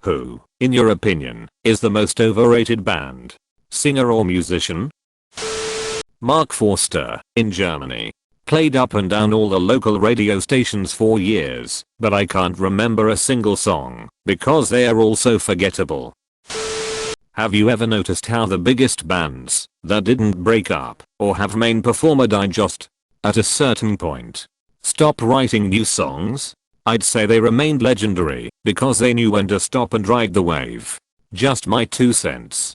Who, in your opinion, is the most overrated band? Singer or musician? Mark Forster, in Germany. Played up and down all the local radio stations for years, but I can't remember a single song, because they are all so forgettable. Have you ever noticed how the biggest bands, that didn't break up, or have main performer die just at a certain point, stop writing new songs? I'd say they remained legendary, because they knew when to stop and ride the wave. Just my 2 cents.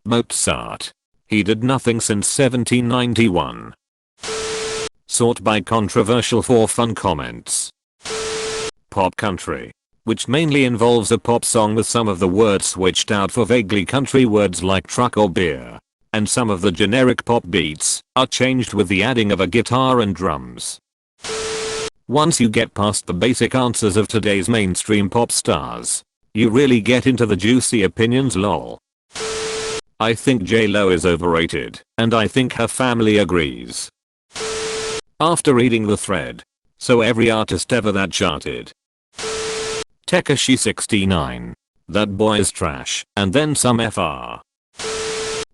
Mozart. He did nothing since 1791. Sort by controversial for fun comments. Pop country, which mainly involves a pop song with some of the words switched out for vaguely country words like truck or beer. And some of the generic pop beats are changed with the adding of a guitar and drums. Once you get past the basic answers of today's mainstream pop stars, you really get into the juicy opinions lol. I think J-Lo is overrated, and I think her family agrees. After reading the thread. So every artist ever that charted. Tekashi 69. That boy is trash, and then some FR.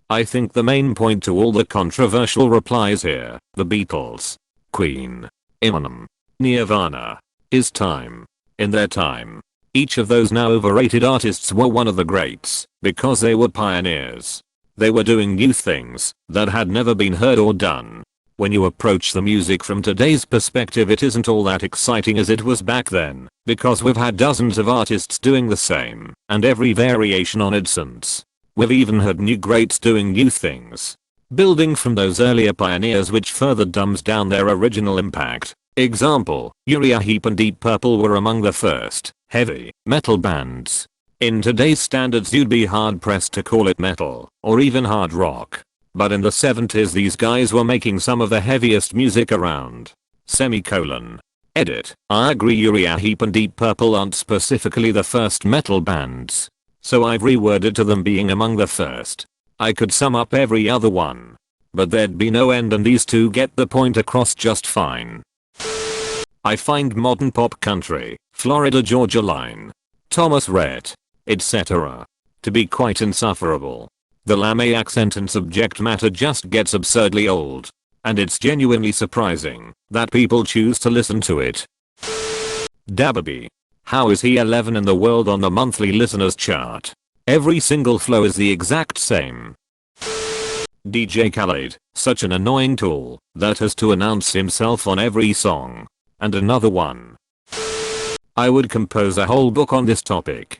I think the main point to all the controversial replies here, the Beatles, Queen, Eminem, Nirvana, is time. In their time, each of those now overrated artists were one of the greats, because they were pioneers. They were doing new things that had never been heard or done. When you approach the music from today's perspective, it isn't all that exciting as it was back then, because we've had dozens of artists doing the same, and every variation on it since. We've even heard new greats doing new things, building from those earlier pioneers, which further dumbs down their original impact. Example, Uriah Heep and Deep Purple were among the first heavy metal bands. In today's standards you'd be hard pressed to call it metal, or even hard rock. But in the 70s these guys were making some of the heaviest music around. Edit. I agree Uriah Heep and Deep Purple aren't specifically the first metal bands. So I've reworded to them being among the first. I could sum up every other one, but there'd be no end, and these two get the point across just fine. I find modern pop country, Florida Georgia Line, Thomas Rhett, etc. to be quite insufferable. The lame accent and subject matter just gets absurdly old. And it's genuinely surprising that people choose to listen to it. Dabby. How is he 11 in the world on the monthly listeners chart? Every single flow is the exact same. DJ Khaled, such an annoying tool that has to announce himself on every song. And another one. I would compose a whole book on this topic.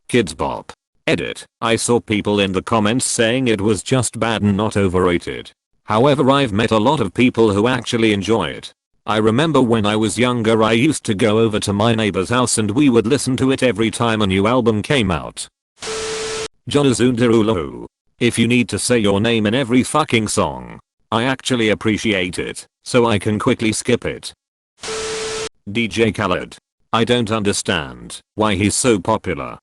Kids Bop. Edit. I saw people in the comments saying it was just bad and not overrated. However, I've met a lot of people who actually enjoy it. I remember when I was younger I used to go over to my neighbor's house and we would listen to it every time a new album came out. Jonazundarulu. If you need to say your name in every fucking song, I actually appreciate it, so I can quickly skip it. DJ Khaled. I don't understand why he's so popular.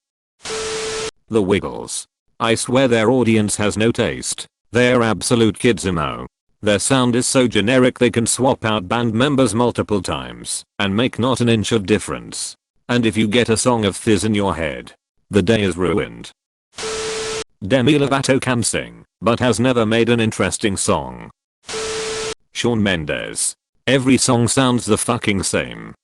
The Wiggles. I swear their audience has no taste. They're absolute kids emo. Their sound is so generic they can swap out band members multiple times and make not an inch of difference. And if you get a song of Fizz in your head, the day is ruined. Demi Lovato can sing, but has never made an interesting song. Shawn Mendes. Every song sounds the fucking same.